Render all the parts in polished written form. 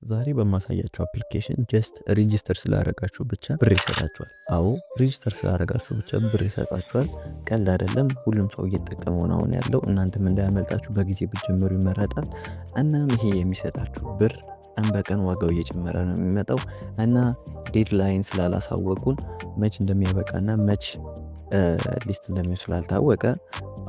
ዛሬ በማሳያችሁ አፕሊኬሽን ጀስት ሬጂስተር ስላደረጋችሁ ብቻ ብር ይሰጣችኋል። አዎ ሬጂስተር ስላደረጋችሁ ብቻ ብር ይሰጣችኋል። ቀልድ አይደለም። ሁሉም ሰው እየተጠቀመው ነው አሁን ያለው። እናንተም እንዳያመልጣችሁ በጊዜ ብትጀምሩ ይመረጣል። እናም ይሄ የሚሰጣችሁ ብር ቀን በቀን ዋጋው እየጨመረ ነው የሚመጣው እና ዴድላይን ስላላሳወቁን መች እንደሚያበቃና መች ሊስት እንደሚሆን ስላልታወቀ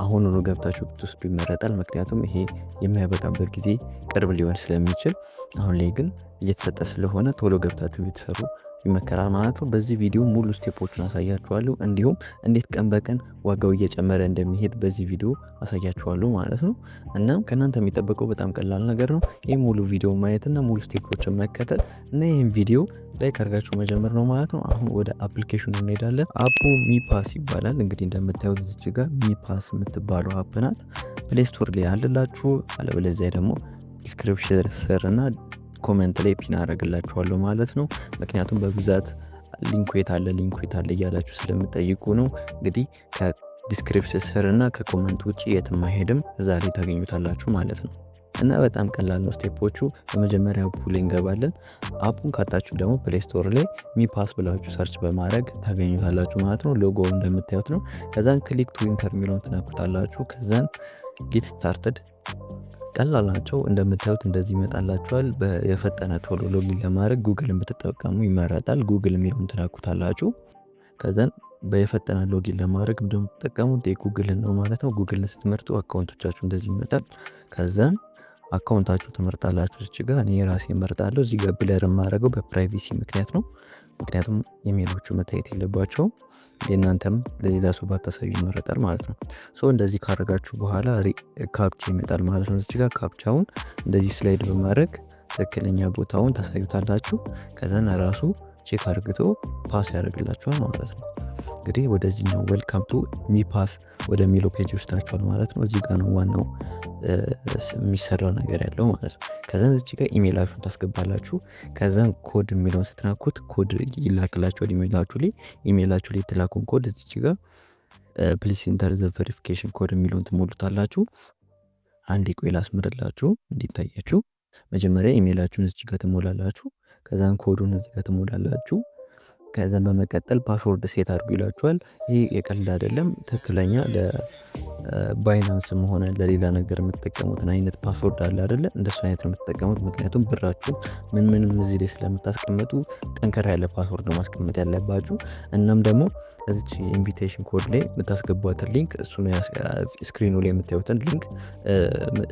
አሁኑኑ ገብታችሁ ብትወስዱ ይመረጣል። ምክንያቱም ይሄ የሚያበቃበት ጊዜ ቅርብ ሊሆን ስለሚችል፣ አሁን ላይ ግን እየተሰጠ ስለሆነ ቶሎ ገብታችሁ ብትሰሩ ይመከራል ማለት ነው። በዚህ ቪዲዮ ሙሉ ስቴፖችን አሳያችኋለሁ፣ እንዲሁም እንዴት ቀን በቀን ዋጋው እየጨመረ እንደሚሄድ በዚህ ቪዲዮ አሳያችኋለሁ ማለት ነው። እናም ከእናንተ የሚጠበቀው በጣም ቀላል ነገር ነው። ይህ ሙሉ ቪዲዮ ማየትና ሙሉ ስቴፖችን መከተል እና ይህን ቪዲዮ ላይክ አድርጋችሁ መጀመር ነው ማለት ነው። አሁን ወደ አፕሊኬሽኑ እንሄዳለን። አፑ ሚፓስ ይባላል። እንግዲህ እንደምታዩት እዚች ጋር ሚፓስ የምትባለው አፕ ናት። ፕሌይ ስቶር ላይ አለላችሁ፣ አለበለዚያ ደግሞ ዲስክሪፕሽን ስር እና ኮሜንት ላይ ፒን አደርግላችኋለሁ ማለት ነው። ምክንያቱም በብዛት ሊንኩ የት አለ እያላችሁ ስለምጠይቁ ነው። እንግዲህ ከዲስክሪፕሽን ስር እና ከኮሜንት ውጭ የትም አይሄድም፣ እዛ ላይ ታገኙታላችሁ ማለት ነው። እና በጣም ቀላል ነው ስቴፖቹ። በመጀመሪያ አፑ ላይ እንገባለን። አፑን ካጣችሁ ደግሞ ፕሌይ ስቶር ላይ ሚፓስ ብላችሁ ሰርች በማድረግ ታገኙታላችሁ ማለት ነው። ሎጎ እንደምታዩት ነው። ከዛን ክሊክ ቱ ኢንተር የሚለውን ትነኩታላችሁ። ከዛን ጌት ስታርትድ ቀላል ናቸው። እንደምታዩት እንደዚህ ይመጣላችኋል። የፈጠነ ቶሎ ሎጊን ለማድረግ ጉግልን ብትጠቀሙ ይመረጣል። ጉግል የሚለውን ትነኩታላችሁ። ከዛን በየፈጠነ ሎጊን ለማድረግ እንደምትጠቀሙት የጉግልን ነው ማለት ነው። ጉግልን ስትመርጡ አካውንቶቻችሁ እንደዚህ ይመጣል። ከዛን አካውንታችሁ ትመርጣላችሁ። እዚህ ጋር እኔ ራሴ እመርጣለሁ። እዚህ ጋር ብለር የማደርገው በፕራይቬሲ ምክንያት ነው። ምክንያቱም ኢሜሎቹ መታየት የለባቸውም። የእናንተም ለሌላ ሰው ባታሳዩ ይመረጣል ማለት ነው። እንደዚህ ካደረጋችሁ በኋላ ካፕቻ ይመጣል ማለት ነው። እዚህ ጋር ካፕቻውን እንደዚህ ስላይድ በማድረግ ትክክለኛ ቦታውን ታሳዩታላችሁ። ከዛን ራሱ ቼክ አድርግቶ ፓስ ያደርግላችኋል ማለት ነው። እንግዲህ ወደዚህኛው ዌልካም ቱ ሚፓስ ወደሚለው ፔጅ ወስዳችኋል ማለት ነው። እዚህ ጋር ነው ዋናው የሚሰራው ነገር ያለው ማለት ነው። ከዛን እዚህ ጋር ኢሜይላችሁን ታስገባላችሁ። ከዛን ኮድ የሚለውን ስትናኩት ኮድ ይላክላችኋል ኢሜይላችሁ ላይ። ኢሜይላችሁ ላይ የተላኩን ኮድ እዚህ ጋር ፕሊስ ኢንተር ዘ ቬሪፊኬሽን ኮድ የሚለውን ትሞሉታላችሁ። አንዴ ቆይ ላስምርላችሁ እንዲታያችሁ። መጀመሪያ ኢሜይላችሁን እዚህ ጋር ትሞላላችሁ። ከዛን ኮዱን እዚህ ጋር ትሞላላችሁ። ከዛን በመቀጠል ፓስወርድ ሴት አድርጉ ይላችኋል። ይሄ የቀልድ አይደለም፣ ትክክለኛ ለባይናንስም ሆነ ለሌላ ነገር የምትጠቀሙትን አይነት ፓስወርድ አለ አይደለ? እንደሱ አይነት ነው የምትጠቀሙት። ምክንያቱም ብራችሁ ምንም እዚህ ላይ ስለምታስቀምጡ ጠንከር ያለ ፓስወርድ ነው ማስቀመጥ ያለባችሁ። እናም ደግሞ እዚች ኢንቪቴሽን ኮድ ላይ የምታስገቧትን ሊንክ እሱ ስክሪኑ ላይ የምታዩትን ሊንክ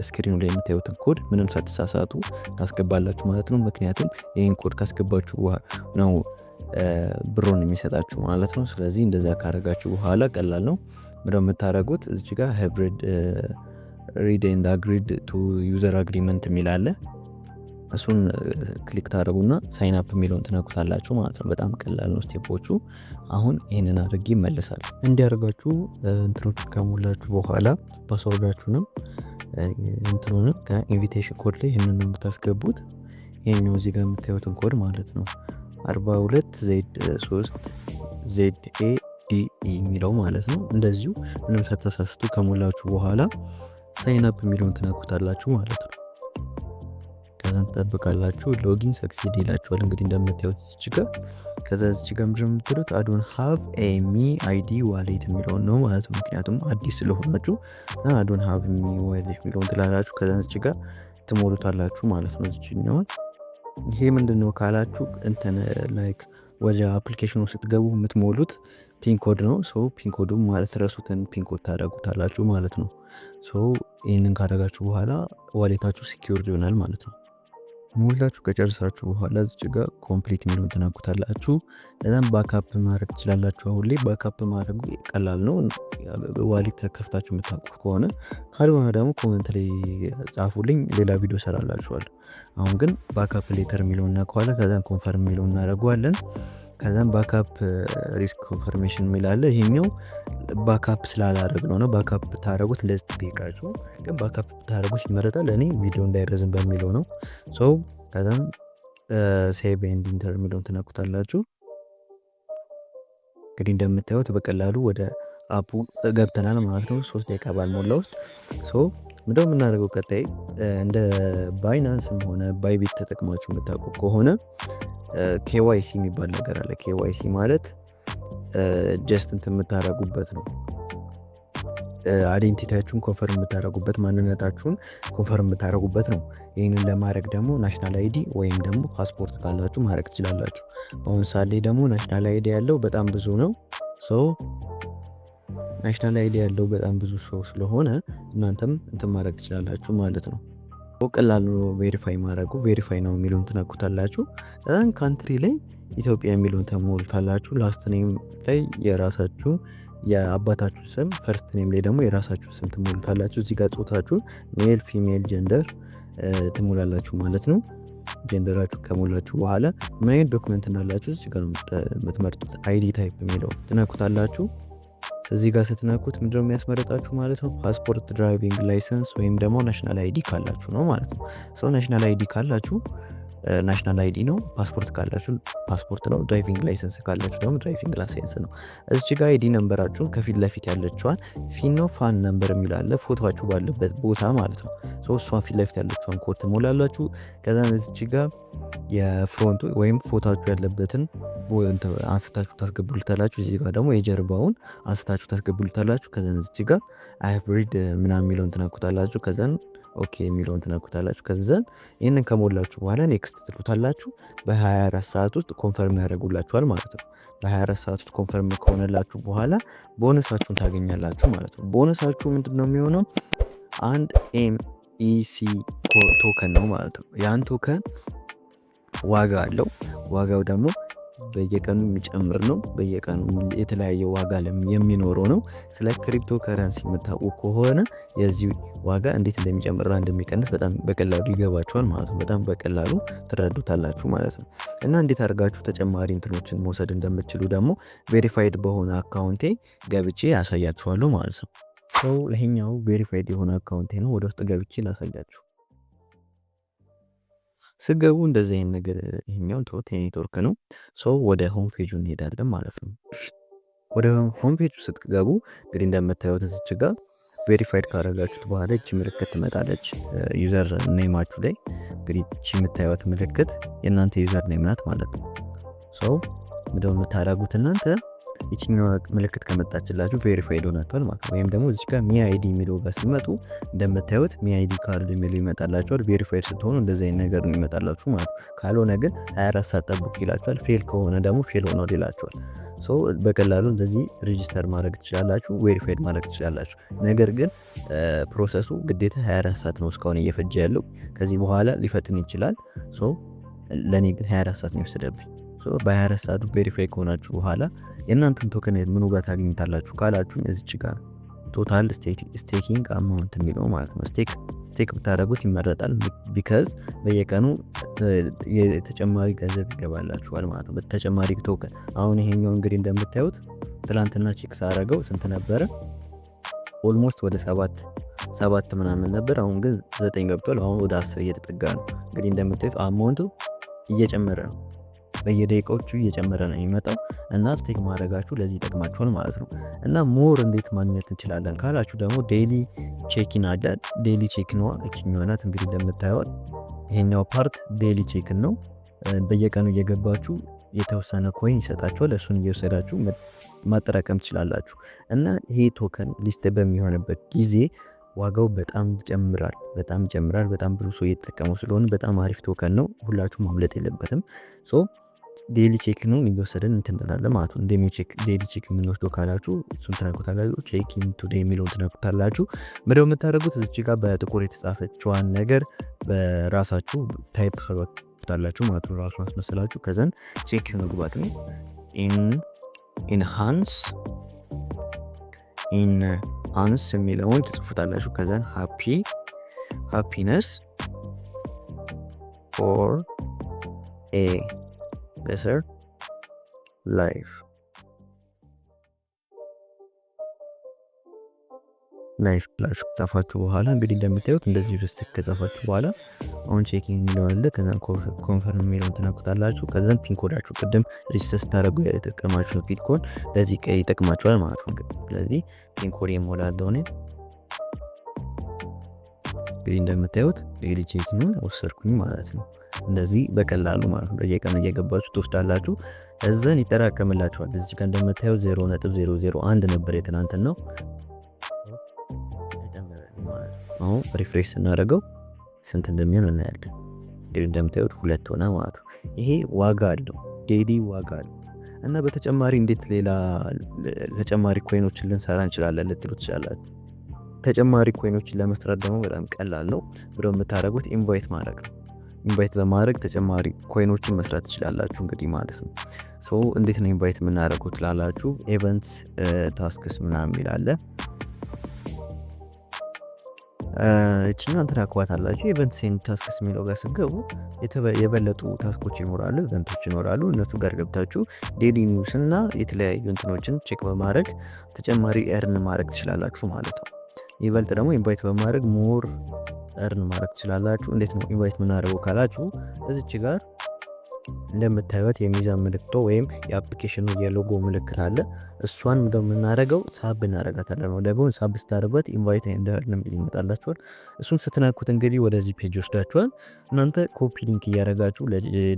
ስክሪኑ ላይ የምታዩትን ኮድ ምንም ሳትሳሳቱ ታስገባላችሁ ማለት ነው። ምክንያቱም ይህን ኮድ ካስገባችሁ ነው ብሮን የሚሰጣችሁ ማለት ነው። ስለዚህ እንደዛ ካረጋችሁ በኋላ ቀላል ነው። ምንድነው የምታደርጉት? እዚህ ጋር ሃይብሪድ ሪድ ኤንድ አግሪድ ቱ ዩዘር አግሪመንት የሚል አለ። እሱን ክሊክ ታደርጉና ሳይን አፕ የሚለውን ትነኩታላችሁ ማለት ነው። በጣም ቀላል ነው ስቴፖቹ። አሁን ይህንን አድርጌ ይመለሳል። እንዲያደርጋችሁ እንትኖች ከሞላችሁ በኋላ ፓስወርዳችሁንም እንትኑንም ከኢንቪቴሽን ኮድ ላይ ይህንን የምታስገቡት። ይህኛው እዚህ ጋር የምታዩትን ኮድ ማለት ነው 42Z3 ZADE የሚለው ማለት ነው። እንደዚሁ ምንም ሳታሳስቱ ከሞላችሁ በኋላ ሳይን አፕ የሚለውን ትነኩታላችሁ ማለት ነው። ከዛን ትጠብቃላችሁ። ሎጊን ሰክሲድ ይላችኋል። እንግዲህ እንደምታዩት እዚህ ጋር ከዛ እዚህ ጋር ምንድነው የምትሉት? አዶን ሃቭ ኤ ሚ አይዲ ዋሌት የሚለውን ነው ማለት ነው። ምክንያቱም አዲስ ስለሆናችሁ አዶን ሃቭ ሚ ዋሌት የሚለውን ትላላችሁ። ከዛ እዚህ ጋር ትሞሉታላችሁ ማለት ነው። እዚህኛው ይሄ ምንድነው ካላችሁ እንትን ላይክ ወደ አፕሊኬሽኑ ስትገቡ የምትሞሉት ፒን ኮድ ነው። ፒን ኮዱ ማለት ረሱትን ፒን ኮድ ታደርጉታላችሁ ማለት ነው። ይህንን ካደረጋችሁ በኋላ ዋሌታችሁ ሲኪዩርድ ይሆናል ማለት ነው። ሞልታችሁ ከጨርሳችሁ በኋላ እዚህ ጋር ኮምፕሊት የሚለውን ትነኩታላችሁ። ከዛም ባካፕ ማድረግ ትችላላችሁ። አሁን ላይ ባካፕ ማድረጉ ቀላል ነው፣ ዋሌት ተከፍታችሁ የምታውቁ ከሆነ። ካልሆነ ደግሞ ኮሜንት ላይ ጻፉልኝ፣ ሌላ ቪዲዮ ሰራላችኋል። አሁን ግን ባካፕ ሌተር የሚለውን እናውቀዋለን። ከዛም ኮንፈርም የሚለውን እናደርገዋለን። ከዛም ባካፕ ሪስክ ኮንፈርሜሽን የሚላለ ይሄኛው ባካፕ ስላላደረግ ነው። ባካፕ ታደረጉት ለዚህ ጠይቃችሁ፣ ግን ባካፕ ታደረጉት ይመረጣል። እኔ ቪዲዮ እንዳይረዝም በሚለው ነው። ከዛም ሴቭ ኤንድ ኢንተር የሚለውን ትነኩታላችሁ። እንግዲህ እንደምታዩት በቀላሉ ወደ አፑ ገብተናል ማለት ነው። 3 ደቂቃ ባልሞላ ውስጥ ምንድነው የምናደርገው ቀጣይ እንደ ባይናንስም ሆነ ባይቢት ተጠቅማችሁ የምታውቁ ከሆነ ኬዋይሲ የሚባል ነገር አለ። ኬዋይሲ ማለት ጀስት እንትን የምታደርጉበት ነው። አይዴንቲቲያችሁን ኮንፈርም የምታደርጉበት ማንነታችሁን ኮንፈርም የምታደርጉበት ነው። ይህንን ለማድረግ ደግሞ ናሽናል አይዲ ወይም ደግሞ ፓስፖርት ካላችሁ ማድረግ ትችላላችሁ። በአሁኑ ሰዓት ላይ ደግሞ ናሽናል አይዲ ያለው በጣም ብዙ ነው። ናሽናል አይዲ ያለው በጣም ብዙ ሰው ስለሆነ እናንተም እንትን ማድረግ ትችላላችሁ ማለት ነው። ቀላል ነው ቬሪፋይ ማድረጉ። ቬሪፋይ ነው የሚለውን ትነኩታላችሁ። ካንትሪ ላይ ኢትዮጵያ የሚለውን ተሞልታላችሁ። ላስት ኔም ላይ የራሳችሁ የአባታችሁ ስም፣ ፈርስት ኔም ላይ ደግሞ የራሳችሁ ስም ትሞሉታላችሁ። እዚህ ጋር ጾታችሁን ሜል፣ ፊሜል ጀንደር ትሞላላችሁ ማለት ነው። ጀንደራችሁ ከሞላችሁ በኋላ ምን አይነት ዶክመንት እንዳላችሁ እዚህ ጋር የምትመርጡት አይዲ ታይፕ የሚለው ትነኩታላችሁ። እዚህ ጋር ስትነኩት ምንድነው የሚያስመረጣችሁ ማለት ነው? ፓስፖርት፣ ድራይቪንግ ላይሰንስ ወይም ደግሞ ናሽናል አይዲ ካላችሁ ነው ማለት ነው። ናሽናል አይዲ ካላችሁ ናሽናል አይዲ ነው። ፓስፖርት ካላችሁ ፓስፖርት ነው። ድራይቪንግ ላይሰንስ ካላችሁ ደግሞ ድራይቪንግ ላይሰንስ ነው። እዚህ ጋር አይዲ ነምበራችሁን ከፊት ለፊት ያለችዋን ፊኖ ፋን ነምበር የሚላለ ፎቶችሁ ባለበት ቦታ ማለት ነው። እሷን ፊት ለፊት ያለችዋን ኮድ ትሞላላችሁ። ከዛ እዚህ ጋር የፍሮንቱ ወይም ፎቶችሁ ያለበትን አንስታችሁ ታስገቡልታላችሁ። እዚህ ጋር ደግሞ የጀርባውን አንስታችሁ ታስገቡልታላችሁ። ከዛ እዚህ ጋር አይ ሃቭ ሪድ ምናምን የሚለውን ትነኩታላችሁ። ከዛን ኦኬ የሚለውን ትነኩታላችሁ። ከዛን ይህንን ከሞላችሁ በኋላ ኔክስት ትሉታላችሁ። በ24 ሰዓት ውስጥ ኮንፈርም ያደርጉላችኋል ማለት ነው። በ24 ሰዓት ውስጥ ኮንፈርም ከሆነላችሁ በኋላ ቦነሳችሁን ታገኛላችሁ ማለት ነው። ቦነሳችሁ ምንድን ነው የሚሆነው? አንድ ኤምኢሲ ቶከን ነው ማለት ነው። ያን ቶከን ዋጋ አለው። ዋጋው ደግሞ በየቀኑ የሚጨምር ነው። በየቀኑ የተለያየ ዋጋ የሚኖረው ነው። ስለ ክሪፕቶ ከረንሲ የምታውቁ ከሆነ የዚህ ዋጋ እንዴት እንደሚጨምርና እንደሚቀንስ በጣም በቀላሉ ይገባችኋል ማለት ነው። በጣም በቀላሉ ትረዱታላችሁ ማለት ነው። እና እንዴት አድርጋችሁ ተጨማሪ እንትኖችን መውሰድ እንደምትችሉ ደግሞ ቬሪፋይድ በሆነ አካውንቴ ገብቼ ያሳያችኋለሁ ማለት ነው። ይሄኛው ቬሪፋይድ የሆነ አካውንቴ ነው። ወደ ውስጥ ገብቼ ላሳያችሁ። ስገቡ እንደዚህ አይነት ነገር ይሄኛው ኔትወርክ ነው። ወደ ሆም ፔጁ እንሄዳለን ማለት ነው። ወደ ሆም ፔጁ ስትገቡ እንግዲህ እንደምታዩት እዚች ጋር ቬሪፋይድ ካደረጋችሁት በኋላ እቺ ምልክት ትመጣለች። ዩዘር ኔማችሁ ላይ እንግዲህ እቺ የምታዩት ምልክት የእናንተ ዩዘር ኔም ናት ማለት ነው። ምንድነው የምታደርጉት እናንተ? ይችኛው ምልክት ከመጣችላችሁ ቬሪፋይድ ሆናችኋል ማለት ነው። ወይም ደግሞ እዚህ ጋር ሚ አይዲ የሚለው ጋር ሲመጡ እንደምታዩት ሚ አይዲ ካርድ የሚለው ይመጣላችኋል። ቬሪፋይድ ስትሆኑ እንደዚህ አይነት ነገር ነው ይመጣላችሁ ማለት ነው። ካልሆነ ግን 24 ሰዓት ጠብቁ ይላችኋል። ፌል ከሆነ ደግሞ ፌል ሆኗል ይላችኋል። በቀላሉ እንደዚህ ሬጂስተር ማድረግ ትችላላችሁ፣ ቬሪፋይድ ማድረግ ትችላላችሁ። ነገር ግን ፕሮሰሱ ግዴታ 24 ሰዓት ነው እስካሁን እየፈጀ ያለው። ከዚህ በኋላ ሊፈጥን ይችላል። ለእኔ ግን 24 ሰዓት ነው የወሰደብኝ። በ24 ሰዓቱ ቬሪፋይ ከሆናችሁ በኋላ የእናንተን ቶከን ምኑ ጋር ታገኙታላችሁ ካላችሁኝ እዚች ጋር ቶታል ስቴኪንግ አማውንት የሚለው ማለት ነው። ስቴክ ብታደርጉት ይመረጣል። ቢካዝ በየቀኑ የተጨማሪ ገንዘብ ይገባላችኋል ማለት ነው። በተጨማሪ ቶከን አሁን ይሄኛው እንግዲህ እንደምታዩት ትላንትና ቼክ ሳደርገው ስንት ነበረ? ኦልሞስት ወደ ሰባት ምናምን ነበር። አሁን ግን 9 ገብቷል። አሁን ወደ 10 እየተጠጋ ነው። እንግዲህ እንደምታዩት አማውንቱ እየጨመረ ነው። በየደቂቃዎቹ እየጨመረ ነው የሚመጣው እና ስቴክ ማድረጋችሁ ለዚህ ይጠቅማችኋል ማለት ነው። እና ሞር እንዴት ማግኘት እንችላለን ካላችሁ ደግሞ ዴይሊ ቼኪን አለ። ዴይሊ ቼኪን እችኛዋ ናት። እንግዲህ እንደምታዩት ይሄኛው ፓርት ዴይሊ ቼኪን ነው። በየቀኑ እየገባችሁ የተወሰነ ኮይን ይሰጣችኋል። እሱን እየወሰዳችሁ ማጠራቀም ትችላላችሁ። እና ይሄ ቶከን ሊስት በሚሆንበት ጊዜ ዋጋው በጣም ይጨምራል። በጣም ብዙ ሰው እየተጠቀመው ስለሆነ በጣም አሪፍ ቶከን ነው። ሁላችሁ ማምለጥ የለበትም። ዴይሊ ቼክ ነው እየወሰደን እንትን እንላለን ማለት ነው። ዴይሊ ቼክ የምንወስደው ካላችሁ እሱን ትነኩታላችሁ። ቼኪን ቱዴይ የሚለውን ትነኩታላችሁ። ምንድነው የምታደርጉት? እዚች ጋር በጥቁር የተጻፈችዋን ነገር በራሳችሁ ታይፕ ታላችሁ ማለት ነው። ራሱ አስመስላችሁ ከዛን ቼክ መግባት ነው። ኢንሃንስ የሚለውን ትጽፉታላችሁ። ከዛን ሃፒነስ ፎር ኤ better life ብላችሁ ከጻፋችሁ በኋላ እንግዲህ እንደምታዩት እንደዚህ ሪስክ ከጻፋችሁ በኋላ አሁን ቼኪንግ የሚለው አለ። ከዛ ኮንፈርም የሚለውን ትነኩታላችሁ። ከዛ ፒን ኮዳችሁ ቅድም ሬጂስተር ስታደርጉ የተጠቀማችሁ ፒን ኮድ ለዚህ ይጠቅማችኋል ማለት ነው። ስለዚህ ፒን ኮድ የሞላለሁ እኔ እንግዲህ እንደምታዩት ዴይሊ ቼኪንግ ወሰድኩኝ ማለት ነው። እንደዚህ በቀላሉ ማለት ነው በየቀኑ እየገባችሁ ትወስዳላችሁ። እዛን ይጠራቀምላችኋል። እዚህ ጋር እንደምታዩት 0.001 ነበር የትናንትናው። አሁን ሪፍሬሽ ስናደርገው ስንት እንደሚሆን እናያለን። እንግዲህ እንደምታዩት 2 ሆነ ማለት ነው። ይሄ ዋጋ አለው፣ ዴይሊ ዋጋ አለው። እና በተጨማሪ እንዴት ሌላ ተጨማሪ ኮይኖችን ልንሰራ እንችላለን ልትሉ ትችላላችሁ። ተጨማሪ ኮይኖችን ለመስራት ደግሞ በጣም ቀላል ነው። ብለው የምታደርጉት ኢንቫይት ማድረግ ነው። ኢንቫይት በማድረግ ተጨማሪ ኮይኖችን መስራት ትችላላችሁ እንግዲህ ማለት ነው። ሶ እንዴት ነው ኢንቫይት የምናደርጉት ላላችሁ ኤቨንትስ ታስክስ ምናምን ይላል። እቺን ትራክዋታላችሁ። ኢቨንትስ ኤንድ ታስክስ የሚለው ጋር ስትገቡ የበለጡ ታስኮች ይኖራሉ፣ ኢቨንቶች ይኖራሉ። እነሱ ጋር ገብታችሁ ዴይሊ ኒውስ እና የተለያዩ እንትኖችን ቼክ በማድረግ ተጨማሪ ኤርን ማድረግ ትችላላችሁ ማለት ነው። ይበልጥ ደግሞ ኢንቫይት በማድረግ ሞር ኤርን ማድረግ ትችላላችሁ። እንዴት ነው ኢንቫይት የምናደርገው ካላችሁ እዚች ጋር እንደምታዩት የሚዛን ምልክቶ ወይም የአፕሊኬሽኑ የሎጎ ምልክት አለ። እሷን እንደምናደርገው ሳብ እናደርጋታለን። ደግሞ ሳብ ስታደርጉት ኢንቫይት እንደርንም ይመጣላችኋል። እሱን ስትነኩት እንግዲህ ወደዚህ ፔጅ ወስዳችኋል። እናንተ ኮፒ ሊንክ እያደረጋችሁ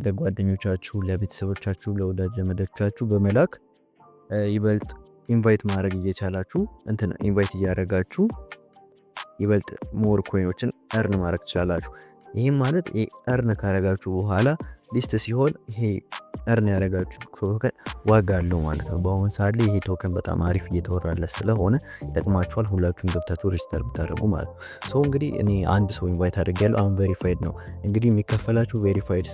ለጓደኞቻችሁ፣ ለቤተሰቦቻችሁ፣ ለወዳጅ ዘመዶቻችሁ በመላክ ይበልጥ ኢንቫይት ማድረግ እየቻላችሁ ኢንቫይት እያደረጋችሁ ይበልጥ ሞር ኮይኖችን እርን ማድረግ ትችላላችሁ። ይህም ማለት እርን ካረጋችሁ በኋላ ሊስት ሲሆን ይሄ እርን ያደረጋችሁ ቶከን ዋጋ አለው ማለት ነው። በአሁኑ ሰዓት ላይ ይሄ ቶከን በጣም አሪፍ እየተወራለት ስለሆነ ይጠቅማችኋል። ሁላችሁም ገብታችሁ ሬጅስተር ብታደርጉ ማለት ነው። ሶ እንግዲህ እኔ አንድ ሰው ኢንቫይት አድርጌያለሁ። አሁን ቬሪፋይድ ነው። እንግዲህ የሚከፈላችሁ ቬሪፋይድ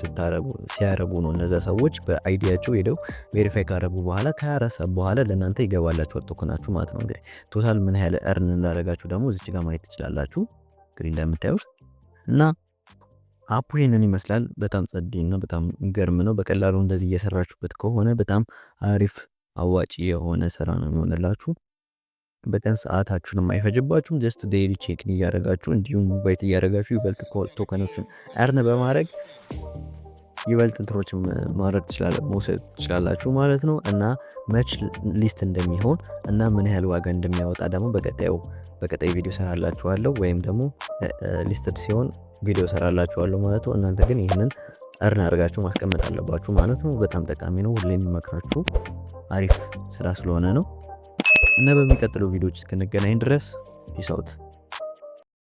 ሲያደርጉ ነው። እነዛ ሰዎች በአይዲያቸው ሄደው ቬሪፋይ ካደረጉ በኋላ ከ24 ሰዓት በኋላ ለእናንተ ይገባላችኋል ቶከናችሁ ማለት ነው። እንግዲህ ቶታል ምን ያህል እርን እንዳደረጋችሁ ደግሞ እዚች ጋር ማየት ትችላላችሁ። እንግዲህ እንደምታዩት እና አፑ ይሄንን ይመስላል። በጣም ጸዴና በጣም ገርም ነው። በቀላሉ እንደዚህ እየሰራችሁበት ከሆነ በጣም አሪፍ አዋጪ የሆነ ስራ ነው የሚሆንላችሁ። በቀን ሰዓታችሁንም አይፈጅባችሁም። ጀስት ዴይሊ ቼክ እያደረጋችሁ እንዲሁም ኢንቫይት እያደረጋችሁ ይበልጥ ቶከኖችን እርን በማድረግ ይበልጥ እንትኖችን ማድረግ መውሰድ ትችላላችሁ ማለት ነው። እና መች ሊስት እንደሚሆን እና ምን ያህል ዋጋ እንደሚያወጣ ደግሞ በቀጣይ ቪዲዮ ሰራላችኋለሁ። ወይም ደግሞ ሊስትድ ሲሆን ቪዲዮ ሰራላችኋለሁ ማለት ነው። እናንተ ግን ይህንን እርን አድርጋችሁ ማስቀመጥ አለባችሁ ማለት ነው። በጣም ጠቃሚ ነው። ሁሌም መክራችሁ አሪፍ ስራ ስለሆነ ነው። እና በሚቀጥለው ቪዲዮዎች እስክንገናኝ ድረስ ፒስ አውት።